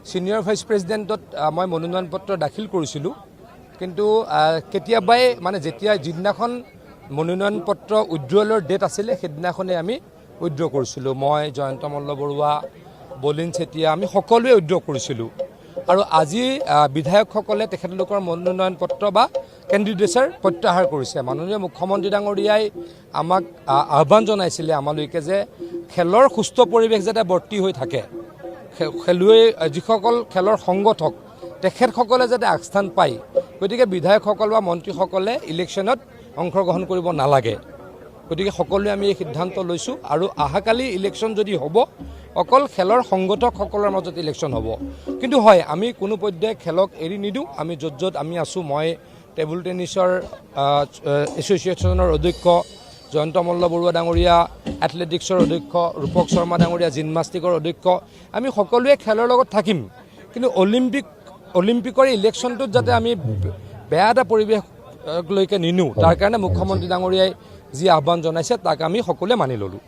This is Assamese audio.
সিনিয়ৰ ভাইচ প্ৰেচিডেণ্টত মই মনোনয়ন পত্ৰ দাখিল কৰিছিলোঁ কিন্তু কেতিয়াবাই মানে যেতিয়া যিদিনাখন মনোনয়ন পত্ৰ উইথড্ৰলৰ ডেট আছিলে সেইদিনাখনেই আমি উইথড্ৰ কৰিছিলোঁ মই জয়ন্ত মল্ল বৰুৱা বলিন চেতিয়া আমি সকলোৱে উইথড্ৰ কৰিছিলোঁ আৰু আজি বিধায়কসকলে তেখেতলোকৰ মনোনয়ন পত্ৰ বা কেণ্ডিডেটছৰ প্ৰত্যাহাৰ কৰিছে মাননীয় মুখ্যমন্ত্ৰী ডাঙৰীয়াই আমাক আহ্বান জনাইছিলে আমালৈকে যে খেলৰ সুস্থ পৰিৱেশ যাতে বৰ্তি হৈ থাকে খেলুৱৈ যিসকল খেলৰ সংগঠক তেখেতসকলে যাতে আগস্থান পায় গতিকে বিধায়কসকল বা মন্ত্ৰীসকলে ইলেকশ্যনত অংশগ্ৰহণ কৰিব নালাগে গতিকে সকলোৱে আমি এই সিদ্ধান্ত লৈছোঁ আৰু অহাকালি ইলেকশ্যন যদি হ'ব অকল খেলৰ সংগঠকসকলৰ মাজত ইলেকশ্যন হ'ব কিন্তু হয় আমি কোনো পৰ্যায়ে খেলক এৰি নিদিওঁ আমি য'ত য'ত আমি আছোঁ মই টেবুল টেনিছৰ এছ'চিয়েশ্যনৰ অধ্যক্ষ জয়ন্ত মল্ল বৰুৱা ডাঙৰীয়া এথলেটিক্সৰ অধ্যক্ষ ৰূপক শৰ্মা ডাঙৰীয়া জিমনাষ্টিকৰ অধ্যক্ষ আমি সকলোৱে খেলৰ লগত থাকিম কিন্তু অলিম্পিকৰ ইলেকশ্যনটোত যাতে আমি বেয়া এটা পৰিৱেশলৈকে নিনো তাৰ কাৰণে মুখ্যমন্ত্ৰী ডাঙৰীয়াই যি আহ্বান জনাইছে তাক আমি সকলোৱে মানি ল'লোঁ